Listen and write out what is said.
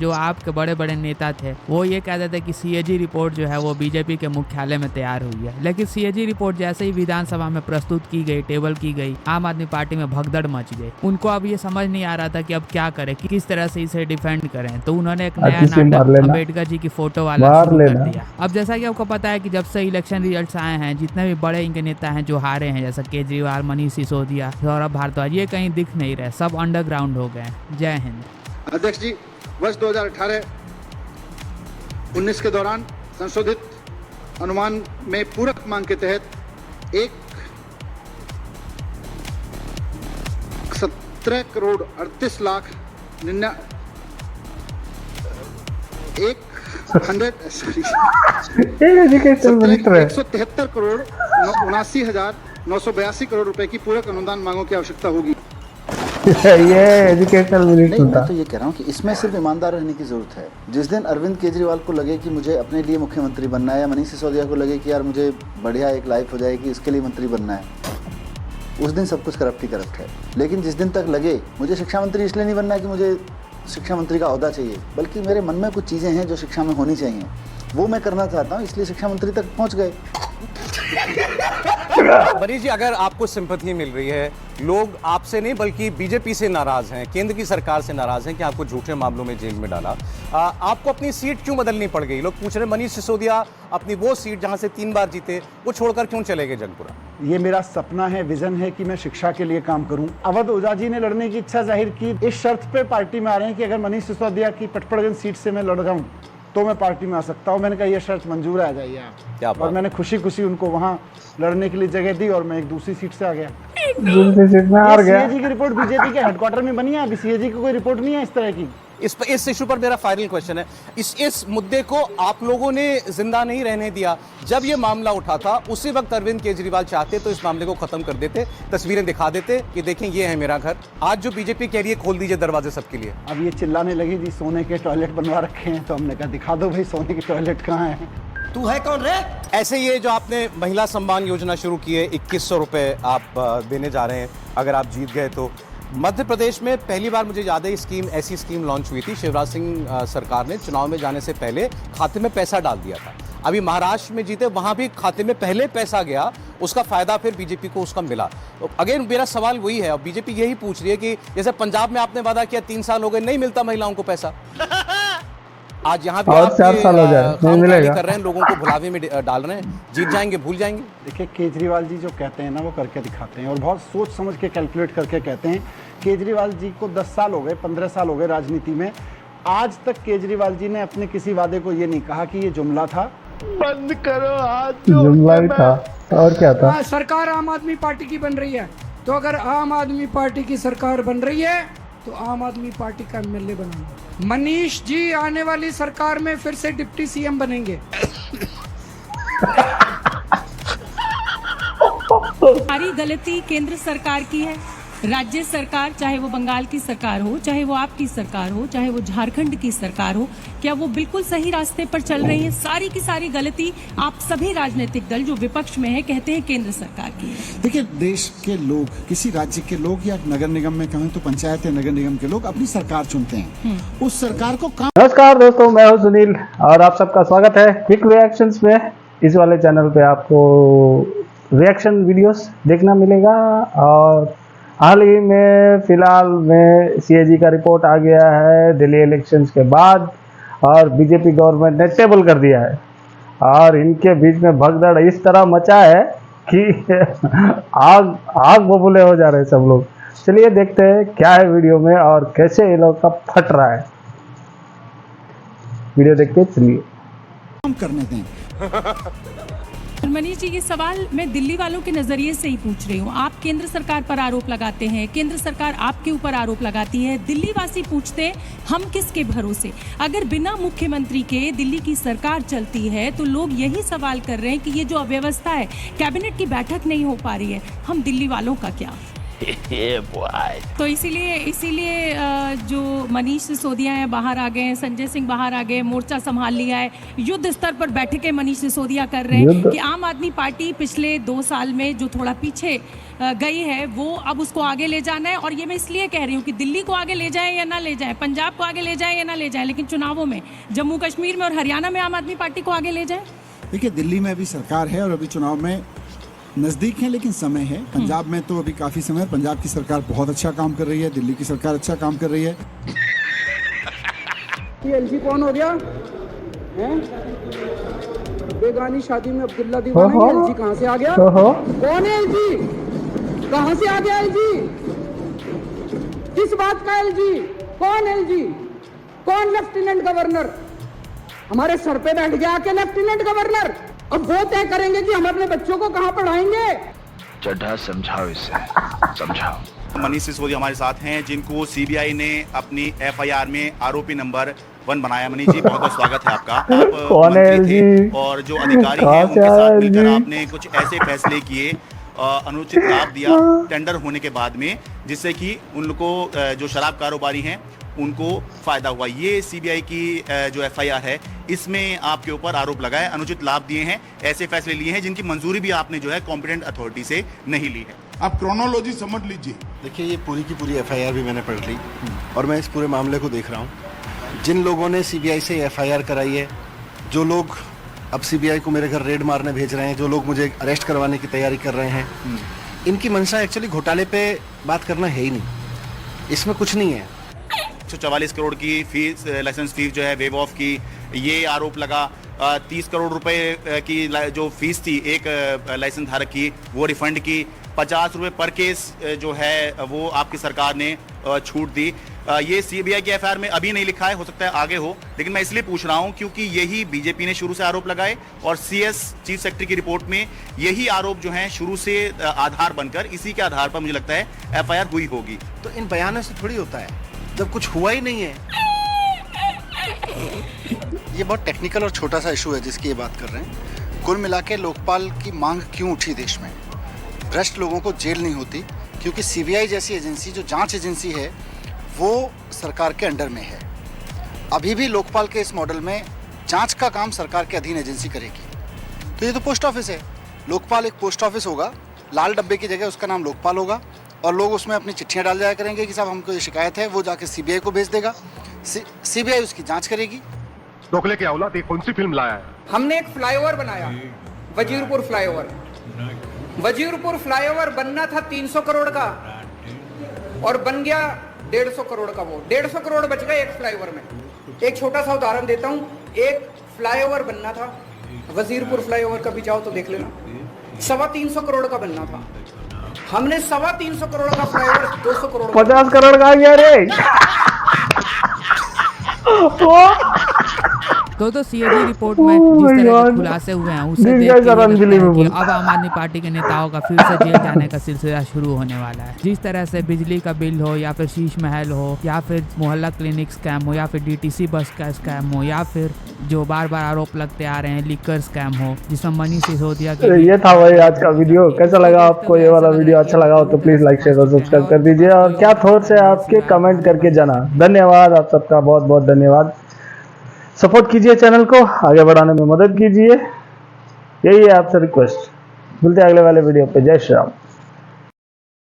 जो आपके बड़े बड़े नेता थे वो ये कहते थे कि सीएजी रिपोर्ट जो है वो बीजेपी के मुख्यालय में तैयार हुई है, लेकिन सीएजी रिपोर्ट जैसे ही विधानसभा में प्रस्तुत की गई, टेबल की गई, आम आदमी पार्टी में भगदड़ मच गई। उनको अब ये समझ नहीं आ रहा था कि अब क्या करें, कि किस तरह से इसे डिफेंड करें। तो उन्होंने एक नया नाटक अम्बेडकर जी की फोटो वाला शुरू कर दिया। अब जैसा कि आपको पता है कि जब से इलेक्शन रिजल्ट आए हैं, जितने भी बड़े इनके नेता हैं जो हारे हैं, जैसे केजरीवाल, मनीष सिसोदिया, सौरभ भारद्वाज, ये कहीं दिख नहीं रहे, सब अंडरग्राउंड हो गए। जय हिंद। अध्यक्ष जी, वर्ष 2018-19 के दौरान संशोधित अनुमान में पूरक मांग के तहत 17 करोड़ 38 लाख 173 करोड़ 79,982 करोड़ रुपए की पूरक अनुदान मांगों की आवश्यकता होगी। ये एजुकेशनल मिनिस्टर नहीं, मैं तो ये कह रहा हूँ कि इसमें सिर्फ ईमानदार रहने की जरूरत है। जिस दिन अरविंद केजरीवाल को लगे कि मुझे अपने लिए मुख्यमंत्री बनना है, या मनीष सिसोदिया को लगे कि यार मुझे बढ़िया एक लाइफ हो जाएगी, इसके लिए मंत्री बनना है, उस दिन सब कुछ करप्ट ही करप्ट है। लेकिन जिस दिन तक लगे मुझे शिक्षा मंत्री इसलिए नहीं बनना है कि मुझे शिक्षा मंत्री का ओहदा चाहिए, बल्कि मेरे मन में कुछ चीज़ें हैं जो शिक्षा में होनी चाहिए, वो मैं करना चाहता हूँ, इसलिए शिक्षा मंत्री तक पहुँच गए। मनीष जी, अगर आपको सिंपैथी मिल रही है, लोग आपसे नहीं बल्कि बीजेपी से नाराज हैं, केंद्र की सरकार से नाराज हैं कि आपको झूठे मामलों में जेल में डाला, आपको अपनी सीट क्यों बदलनी पड़ गई? लोग पूछ रहे मनीष सिसोदिया अपनी वो सीट जहां से 3 बार जीते वो छोड़कर क्यों चले गए जंगपुरा? ये मेरा सपना है, विजन है कि मैं शिक्षा के लिए काम करूं। अवध ओझा जी ने लड़ने की इच्छा जाहिर की, इस शर्त पे पार्टी में आ रहे हैं कि अगर मनीष सिसोदिया की पटपड़गंज सीट से मैं लड़ जाऊं तो मैं पार्टी में आ सकता हूं। मैंने कहा ये शर्त मंजूर है, आ जाइए आप। और मैंने खुशी खुशी उनको वहां लड़ने के लिए जगह दी और मैं एक दूसरी सीट से आ गया। दूसरी सीट में हार गया। सीएजी की रिपोर्ट बीजेपी के हेडक्वार्टर में बनी है, अभी सीएजी की कोई रिपोर्ट नहीं है इस तरह की। इस इशू पर मेरा फाइनल क्वेश्चन है, इस मुद्दे को आप लोगों ने जिंदा नहीं रहने दिया। जब ये मामला उठा था उसी वक्त अरविंद केजरीवाल चाहते तो इस मामले को खत्म कर देते, तस्वीरें दिखा देते कि देखें ये है मेरा घर। आज जो बीजेपी कह रही है खोल दीजिए दरवाजे सबके लिए, अब ये चिल्लाने लगी जी सोने के टॉयलेट बनवा रखे हैं, तो हमने कहा दिखा दो भाई सोने के टॉयलेट कहाँ है। तू है कौन रे? ऐसे ये जो आपने महिला सम्मान योजना शुरू की है, 2100 रुपए आप देने जा रहे हैं अगर आप जीत गए तो। मध्य प्रदेश में पहली बार मुझे याद है ऐसी स्कीम लॉन्च हुई थी, शिवराज सिंह सरकार ने चुनाव में जाने से पहले खाते में पैसा डाल दिया था। अभी महाराष्ट्र में जीते, वहां भी खाते में पहले पैसा गया, उसका फायदा फिर बीजेपी को उसका मिला। तो अगेन मेरा सवाल वही है, और बीजेपी यही पूछ रही है कि जैसे पंजाब में आपने वादा किया 3 साल हो गए नहीं मिलता महिलाओं को पैसा, आज यहाँ भी और आप 4 साल हो जाए नहीं मिलेगा, कर रहे हैं, लोगों को भुलावे में डाल रहे हैं, जीत जाएंगे भूल जाएंगे। देखिए केजरीवाल जी जो कहते हैं ना वो करके दिखाते हैं, और बहुत सोच समझ के कैलकुलेट करके कहते हैं। केजरीवाल जी को 10 साल हो गए, 15 साल हो गए राजनीति में, आज तक केजरीवाल जी ने अपने किसी वादे को ये नहीं कहा कि ये जुमला था। बंद करो हाथ, जुमला ही था और क्या था। सरकार आम आदमी पार्टी की बन रही है, तो अगर आम आदमी पार्टी की सरकार बन रही है तो आम आदमी पार्टी का एमएलए बनाएंगे। मनीष जी आने वाली सरकार में फिर से डिप्टी सीएम बनेंगे। सारी गलती केंद्र सरकार की है। राज्य सरकार, चाहे वो बंगाल की सरकार हो, चाहे वो आपकी सरकार हो, चाहे वो झारखंड की सरकार हो, क्या वो बिल्कुल सही रास्ते पर चल रही है? सारी की सारी गलती आप सभी राजनीतिक दल जो विपक्ष में है कहते हैं केंद्र सरकार की है। देखिए देश के लोग, किसी राज्य के लोग या नगर निगम में कहें तो पंचायत या नगर निगम के लोग अपनी सरकार चुनते हैं, उस सरकार को काम। नमस्कार दोस्तों, मैं हूं सुनील और आप सबका स्वागत है क्विक रिएक्शंस में। इस वाले चैनल पे आपको रिएक्शन वीडियोस देखना मिलेगा, और हाल ही में फिलहाल में सीएजी का रिपोर्ट आ गया है दिल्ली इलेक्शंस के बाद, और बीजेपी गवर्नमेंट ने टेबल कर दिया है, और इनके बीच में भगदड़ इस तरह मचा है कि आग बबूले हो जा रहे हैं सब लोग। चलिए देखते हैं क्या है वीडियो में और कैसे ये लोग का फट रहा है। वीडियो देखते चलिए। काम करने दें। मनीष जी, ये सवाल मैं दिल्ली वालों के नजरिए से ही पूछ रही हूँ। आप केंद्र सरकार पर आरोप लगाते हैं, केंद्र सरकार आपके ऊपर आरोप लगाती है, दिल्ली वासी पूछते हैं हम किसके भरोसे? अगर बिना मुख्यमंत्री के दिल्ली की सरकार चलती है तो लोग यही सवाल कर रहे हैं कि ये जो अव्यवस्था है, कैबिनेट की बैठक नहीं हो पा रही है, हम दिल्ली वालों का क्या? तो इसीलिए जो मनीष सिसोदिया है बाहर आ गए हैं, संजय सिंह बाहर आ गए, मोर्चा संभाल लिया है, युद्ध स्तर पर बैठकें मनीष सिसोदिया कर रहे हैं कि आम आदमी पार्टी पिछले 2 साल में जो थोड़ा पीछे गई है वो अब उसको आगे ले जाना है। और ये मैं इसलिए कह रही हूँ कि दिल्ली को आगे ले जाए या ना ले जाए, पंजाब को आगे ले जाए या ना ले जाए, लेकिन चुनावों में जम्मू कश्मीर में और हरियाणा में आम आदमी पार्टी को आगे ले जाए। देखिए, दिल्ली में अभी सरकार है और अभी चुनाव में नज़दीक है, लेकिन समय है। पंजाब में तो अभी काफ़ी समय है। पंजाब की सरकार बहुत अच्छा काम कर रही है, दिल्ली की सरकार अच्छा काम कर रही है। ये एलजी कौन हो गया हैं? बेगानी शादी में अब्दुल्ला दीवाना, एलजी कहाँ से आ गया? कौन है एलजी? कहाँ से आ गया एलजी? किस बात का एलजी? कौन एलजी? कौन लेफ्टिनेंट गवर्नर? हमारे सर पे बैठ गया आके लेफ्टिनेंट गवर्नर। अब वो तय करेंगे कि हम अपने बच्चों को कहाँ पढ़ाएंगे। चड्ढा समझाओ इसे, समझाओ। मनीष सिसोदिया हमारे साथ हैं, जिनको सीबीआई ने अपनी एफआईआर में आरोपी नंबर 1 बनाया। मनीष जी, बहुत बहुत स्वागत है आपका। आप कौन है मंत्री थे और जो अधिकारी हैं उनके साथ मिलकर आपने कुछ ऐसे फैसले किए, अनुचित लाभ दिया टेंडर होने के बाद में, जिससे कि उन लोगों को जो शराब कारोबारी हैं उनको फायदा हुआ। ये सीबीआई की जो एफआईआर है इसमें आपके ऊपर आरोप लगाए, अनुचित लाभ दिए हैं, ऐसे फैसले लिए हैं जिनकी मंजूरी भी आपने जो है कॉम्पिटेंट अथॉरिटी से नहीं ली है। आप क्रोनोलॉजी समझ लीजिए। देखिए, ये पूरी की पूरी एफआईआर भी मैंने पढ़ ली और मैं इस पूरे मामले को देख रहा हूँ। जिन लोगों ने सीबीआई से एफआईआर कराई है, जो लोग अब सीबीआई को मेरे घर रेड मारने भेज रहे हैं, जो लोग मुझे अरेस्ट करवाने की तैयारी कर रहे हैं, इनकी मंशा एक्चुअली घोटाले पे बात करना है ही नहीं। इसमें कुछ नहीं है। 144 करोड़ की फीस, लाइसेंस फीस जो है वेव ऑफ की, ये आरोप लगा। 30 करोड़ रुपए की जो फीस थी एक लाइसेंस धारक की, वो रिफंड की। 50 रुपए पर केस जो है वो आपकी सरकार ने छूट दी। ये सीबीआई की एफआईआर में अभी नहीं लिखा है, हो सकता है आगे हो, लेकिन मैं इसलिए पूछ रहा हूं क्योंकि यही बीजेपी ने शुरू से आरोप लगाए और सीएस चीफ सेक्रेटरी की रिपोर्ट में यही आरोप जो हैं शुरू से आधार बनकर, इसी के आधार पर मुझे लगता है एफआईआर हुई होगी। तो इन बयानों से थोड़ी होता है जब कुछ हुआ ही नहीं है। ये बहुत टेक्निकल और छोटा सा इशू है जिसकी ये बात कर रहे हैं। कुल मिला के लोकपाल की मांग क्यों उठी देश में? भ्रष्ट लोगों को जेल नहीं होती क्योंकि सीबीआई जैसी एजेंसी जो जांच एजेंसी है वो सरकार के अंडर में है। अभी भी लोकपाल के इस मॉडल में जांच का काम सरकार के अधीन एजेंसी करेगी। तो ये तो पोस्ट ऑफिस है। लोकपाल एक पोस्ट ऑफिस होगा, लाल डब्बे की जगह उसका नाम लोकपाल होगा और लोग उसमें अपनी चिट्ठियां डाल जाया करेंगे कि साहब हमको ये शिकायत है, वो जाके सीबीआई को भेज देगा, सीबीआई उसकी जांच करेगी। डोकले के औलाद कौन सी फिल्म लाया है? हमने एक फ्लाईओवर बनाया, वजीरपुर फ्लाईओवर। वजीरपुर फ्लाईओवर बनना था 300 करोड़ का और बन गया 150 करोड़ का। वो 150 करोड़ बच गए एक फ्लाईओवर में। एक छोटा सा उदाहरण देता हूँ, एक फ्लाईओवर बनना था, वजीरपुर फ्लाईओवर कभी जाओ तो देख लेना, 325 करोड़ का बनना था। हमने 325 करोड़ का फ्लाईओवर 200 करोड़ 50 करोड़ का आ गया रे। तो सीएजी रिपोर्ट में जिस तरह के खुलासे हुए हैं उससे देख के लगता है कि अब आम आदमी पार्टी के नेताओं का फिर से जेल जाने का सिलसिला शुरू होने वाला है। जिस तरह से बिजली का बिल हो या फिर शीश महल हो या फिर मोहल्ला क्लिनिक स्कैम हो या फिर डीटीसी बस का स्कैम हो या फिर जो बार बार आरोप लगते आ रहे हैं लीकर स्कैम हो, जिसमें मनीष सिसोदिया के। ये था भाई आज का वीडियो। कैसा लगा आपको? ये वाला वीडियो अच्छा लगा हो तो प्लीज लाइक शेयर और सब्सक्राइब कर दीजिए और क्या थॉट्स है आपके कमेंट करके जाना। धन्यवाद, आप सबका बहुत बहुत धन्यवाद। सपोर्ट कीजिए चैनल को, आगे बढ़ाने में मदद कीजिए, यही है आपसे रिक्वेस्ट। मिलते हैं अगले वाले वीडियो पे। जय श्री राम।